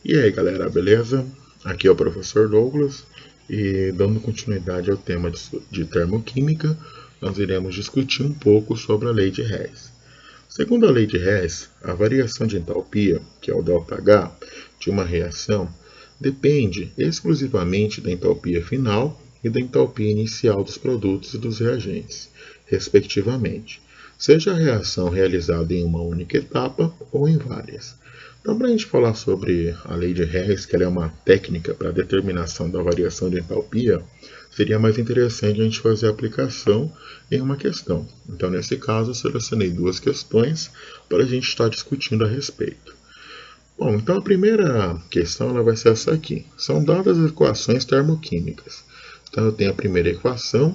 E aí galera, beleza? Aqui é o professor Douglas e dando continuidade ao tema de termoquímica, nós iremos discutir um pouco sobre a lei de Hess. Segundo a lei de Hess, a variação de entalpia, que é o ΔH, de uma reação, depende exclusivamente da entalpia final e da entalpia inicial dos produtos e dos reagentes, respectivamente, seja a reação realizada em uma única etapa ou em várias. Então, para a gente falar sobre a lei de Hess, que ela é uma técnica para a determinação da variação de entalpia, seria mais interessante a gente fazer a aplicação em uma questão. Então, nesse caso, eu selecionei duas questões para a gente estar discutindo a respeito. Bom, então a primeira questão ela vai ser essa aqui. São dadas as equações termoquímicas. Então, eu tenho a primeira equação,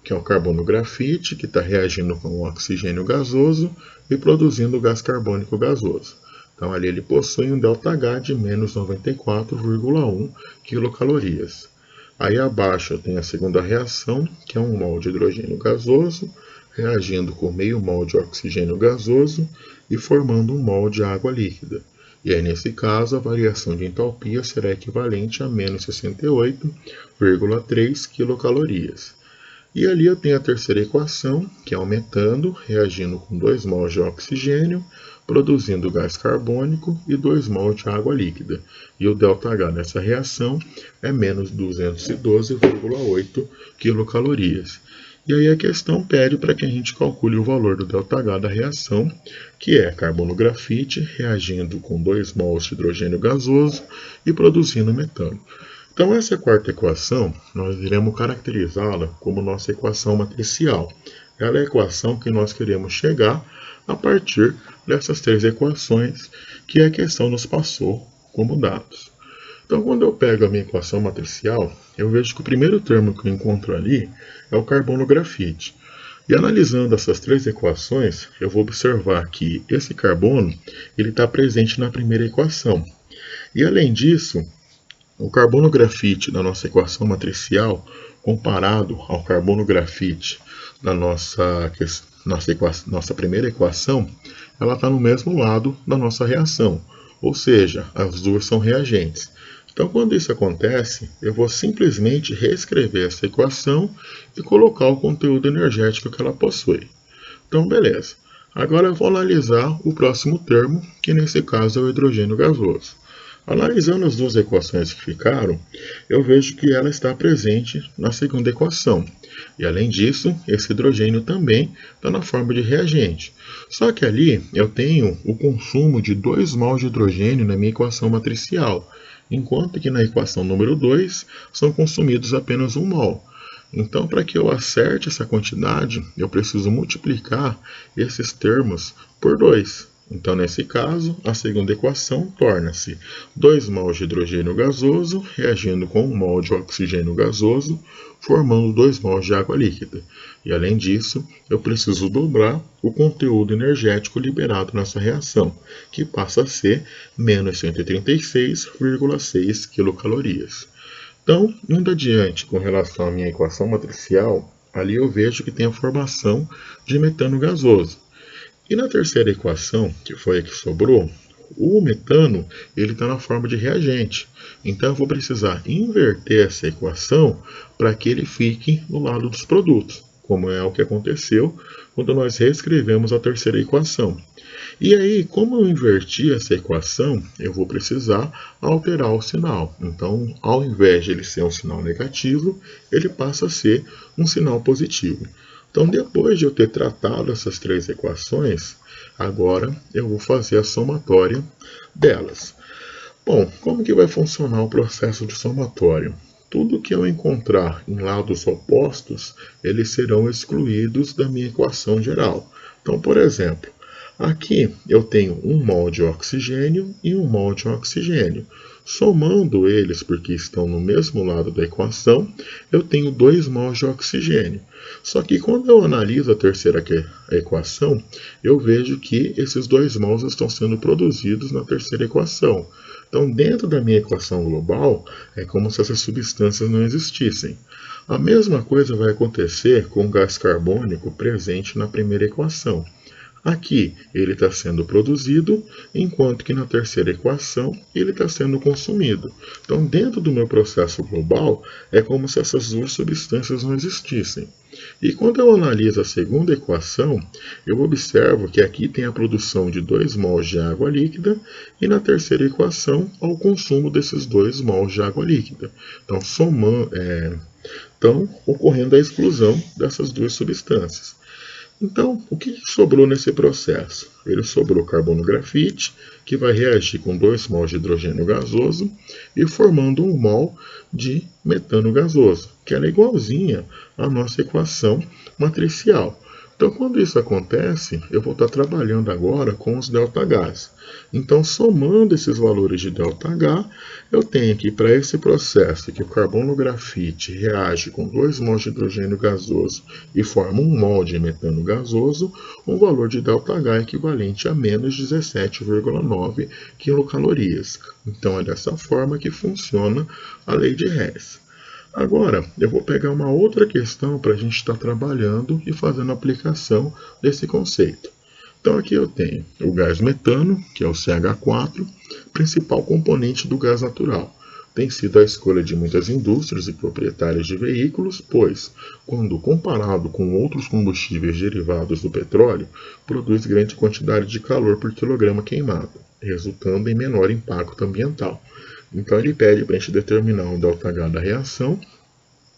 que é o carbono grafite, que está reagindo com o oxigênio gasoso e produzindo o gás carbônico gasoso. Então, ali ele possui um ΔH de menos 94,1 kcal. Aí abaixo eu tenho a segunda reação, que é 1 mol de hidrogênio gasoso, reagindo com meio mol de oxigênio gasoso e formando 1 mol de água líquida. E aí, nesse caso, a variação de entalpia será equivalente a menos 68,3 kcal. E ali eu tenho a terceira equação, que é o metano, reagindo com 2 mols de oxigênio, produzindo gás carbônico e 2 mols de água líquida. E o ΔH nessa reação é menos 212,8 kcal. E aí a questão pede para que a gente calcule o valor do ΔH da reação, que é carbono grafite reagindo com 2 mols de hidrogênio gasoso e produzindo metano. Então, essa quarta equação, nós iremos caracterizá-la como nossa equação matricial. Ela é a equação que nós queremos chegar a partir dessas três equações que a questão nos passou como dados. Então, quando eu pego a minha equação matricial, eu vejo que o primeiro termo que eu encontro ali é o carbono grafite. E analisando essas três equações, eu vou observar que esse carbono ele está presente na primeira equação. E além disso, o carbono grafite da nossa equação matricial, comparado ao carbono grafite da nossa primeira equação, ela está no mesmo lado da nossa reação, ou seja, as duas são reagentes. Então, quando isso acontece, eu vou simplesmente reescrever essa equação e colocar o conteúdo energético que ela possui. Então, beleza. Agora eu vou analisar o próximo termo, que nesse caso é o hidrogênio gasoso. Analisando as duas equações que ficaram, eu vejo que ela está presente na segunda equação. E além disso, esse hidrogênio também está na forma de reagente. Só que ali eu tenho o consumo de 2 mols de hidrogênio na minha equação matricial, enquanto que na equação número 2 são consumidos apenas 1 mol. Então, para que eu acerte essa quantidade, eu preciso multiplicar esses termos por 2. Então, nesse caso, a segunda equação torna-se 2 mols de hidrogênio gasoso reagindo com 1 mol de oxigênio gasoso, formando 2 mols de água líquida. E, além disso, eu preciso dobrar o conteúdo energético liberado nessa reação, que passa a ser menos 136,6 kcal. Então, indo adiante com relação à minha equação matricial, ali eu vejo que tem a formação de metano gasoso. E na terceira equação, que foi a que sobrou, o metano está na forma de reagente. Então eu vou precisar inverter essa equação para que ele fique no lado dos produtos, como é o que aconteceu quando nós reescrevemos a terceira equação. E aí, como eu inverti essa equação, eu vou precisar alterar o sinal. Então, ao invés de ele ser um sinal negativo, ele passa a ser um sinal positivo. Então, depois de eu ter tratado essas três equações, agora eu vou fazer a somatória delas. Bom, como que vai funcionar o processo de somatório? Tudo que eu encontrar em lados opostos, eles serão excluídos da minha equação geral. Então, por exemplo, aqui eu tenho 1 mol de oxigênio e 1 mol de oxigênio. Somando eles, porque estão no mesmo lado da equação, eu tenho 2 mols de oxigênio. Só que quando eu analiso a terceira equação, eu vejo que esses 2 mols estão sendo produzidos na terceira equação. Então, dentro da minha equação global, é como se essas substâncias não existissem. A mesma coisa vai acontecer com o gás carbônico presente na primeira equação. Aqui ele está sendo produzido, enquanto que na terceira equação ele está sendo consumido. Então, dentro do meu processo global, é como se essas duas substâncias não existissem. E quando eu analiso a segunda equação, eu observo que aqui tem a produção de 2 mols de água líquida e na terceira equação o consumo desses 2 mols de água líquida. Então, ocorrendo a exclusão dessas duas substâncias. Então, o que sobrou nesse processo? Ele sobrou carbono grafite, que vai reagir com 2 mols de hidrogênio gasoso e formando 1 mol de metano gasoso, que ela é igualzinha à nossa equação matricial. Então, quando isso acontece, eu vou estar trabalhando agora com os ΔH. Então, somando esses valores de ΔH, eu tenho que, para esse processo, que o carbono grafite reage com 2 mols de hidrogênio gasoso e forma 1 mol de metano gasoso, um valor de ΔH equivalente a menos 17,9 quilocalorias. Então, é dessa forma que funciona a lei de Hess. Agora, eu vou pegar uma outra questão para a gente estar trabalhando e fazendo a aplicação desse conceito. Então, aqui eu tenho o gás metano, que é o CH4, principal componente do gás natural. Tem sido a escolha de muitas indústrias e proprietários de veículos, pois, quando comparado com outros combustíveis derivados do petróleo, produz grande quantidade de calor por quilograma queimado, resultando em menor impacto ambiental. Então ele pede para a gente determinar o ΔH da reação,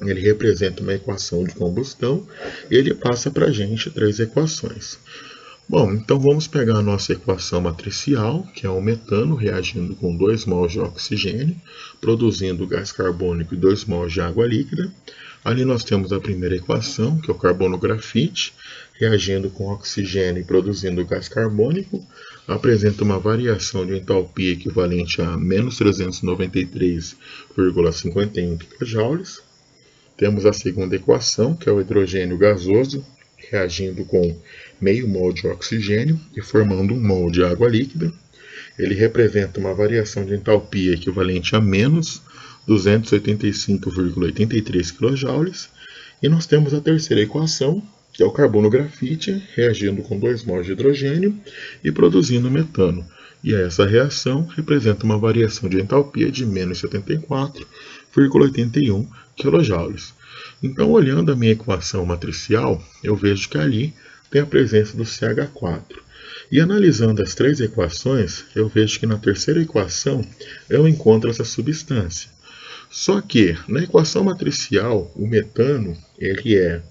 ele representa uma equação de combustão, e ele passa para a gente 3 equações. Bom, então vamos pegar a nossa equação matricial, que é o metano reagindo com 2 mols de oxigênio, produzindo gás carbônico e 2 mols de água líquida. Ali nós temos a primeira equação, que é o carbono grafite, reagindo com oxigênio e produzindo gás carbônico, apresenta uma variação de entalpia equivalente a menos 393,51 kJ. Temos a segunda equação, que é o hidrogênio gasoso, reagindo com meio mol de oxigênio e formando 1 mol de água líquida. Ele representa uma variação de entalpia equivalente a menos 285,83 kJ. E nós temos a terceira equação, que é o carbono grafite, reagindo com 2 mols de hidrogênio e produzindo metano. E essa reação representa uma variação de entalpia de menos 74,81 kJ. Então, olhando a minha equação matricial, eu vejo que ali tem a presença do CH4. E analisando as 3 equações, eu vejo que na terceira equação eu encontro essa substância. Só que na equação matricial, o metano ele é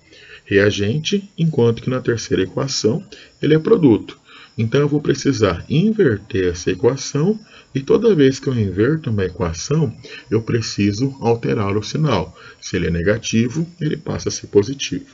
reagente, enquanto que na terceira equação ele é produto. Então eu vou precisar inverter essa equação e toda vez que eu inverto uma equação, eu preciso alterar o sinal. Se ele é negativo, ele passa a ser positivo.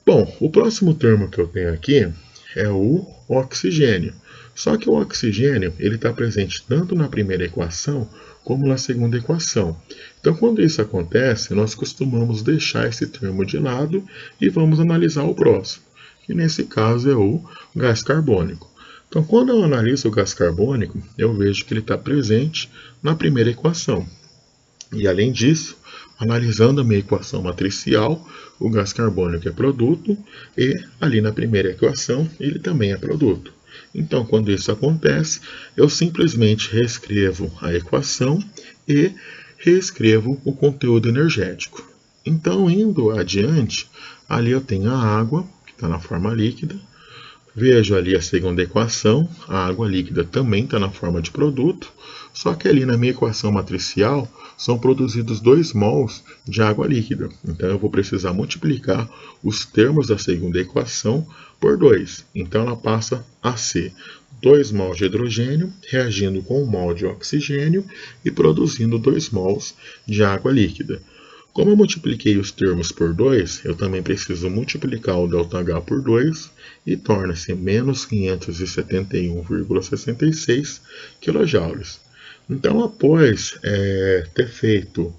Bom, o próximo termo que eu tenho aqui é o oxigênio. Só que o oxigênio ele está presente tanto na primeira equação como na segunda equação. Então, quando isso acontece, nós costumamos deixar esse termo de lado e vamos analisar o próximo, que nesse caso é o gás carbônico. Então, quando eu analiso o gás carbônico, eu vejo que ele está presente na primeira equação. E além disso, analisando a minha equação matricial, o gás carbônico é produto e ali na primeira equação ele também é produto. Então, quando isso acontece, eu simplesmente reescrevo a equação e reescrevo o conteúdo energético. Então, indo adiante, ali eu tenho a água, que está na forma líquida. Vejo ali a segunda equação, a água líquida também está na forma de produto, só que ali na minha equação matricial são produzidos 2 mols de água líquida. Então eu vou precisar multiplicar os termos da segunda equação por 2. Então ela passa a ser 2 mols de hidrogênio reagindo com 1 mol de oxigênio e produzindo 2 mols de água líquida. Como eu multipliquei os termos por 2, eu também preciso multiplicar o ΔH por 2 e torna-se menos 571,66 kJ. Então, após ter feito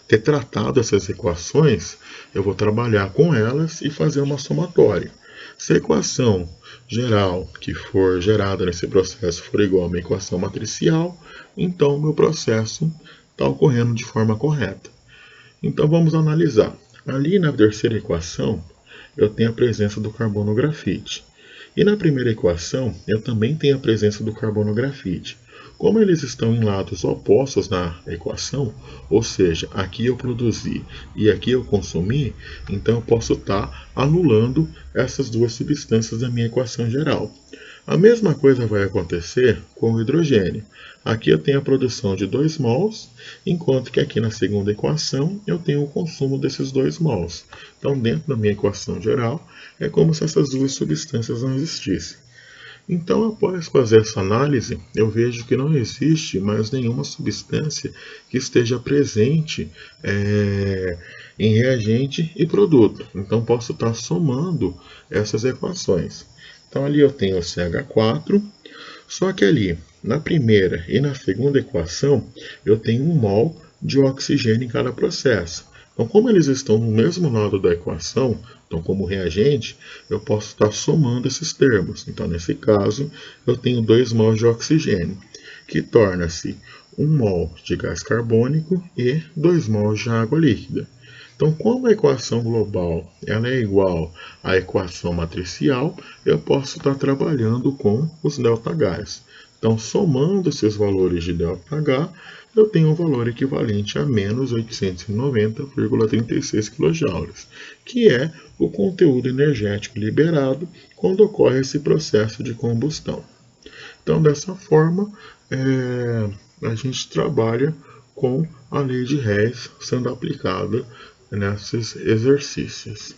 ter tratado essas equações, eu vou trabalhar com elas e fazer uma somatória. Se a equação geral que for gerada nesse processo for igual a uma equação matricial, então o meu processo está ocorrendo de forma correta. Então vamos analisar. Ali na terceira equação, eu tenho a presença do carbono grafite. E na primeira equação, eu também tenho a presença do carbono grafite. Como eles estão em lados opostos na equação, ou seja, aqui eu produzi e aqui eu consumi, então eu posso estar anulando essas duas substâncias da minha equação geral. A mesma coisa vai acontecer com o hidrogênio. Aqui eu tenho a produção de 2 mols, enquanto que aqui na segunda equação eu tenho o consumo desses 2 mols. Então, dentro da minha equação geral, é como se essas duas substâncias não existissem. Então, após fazer essa análise, eu vejo que não existe mais nenhuma substância que esteja presente em reagente e produto. Então, posso estar somando essas equações. Então, ali eu tenho o CH4, só que ali, na primeira e na segunda equação, eu tenho 1 mol de oxigênio em cada processo. Então, como eles estão no mesmo lado da equação, então como reagente, eu posso estar somando esses termos. Então, nesse caso, eu tenho 2 mols de oxigênio, que torna-se 1 mol de gás carbônico e 2 mols de água líquida. Então, como a equação global ela é igual à equação matricial, eu posso estar trabalhando com os ΔH. Então, somando esses valores de ΔH, eu tenho um valor equivalente a menos 890,36 kJ, que é o conteúdo energético liberado quando ocorre esse processo de combustão. Então, dessa forma, a gente trabalha com a lei de Hess sendo aplicada nesses exercícios.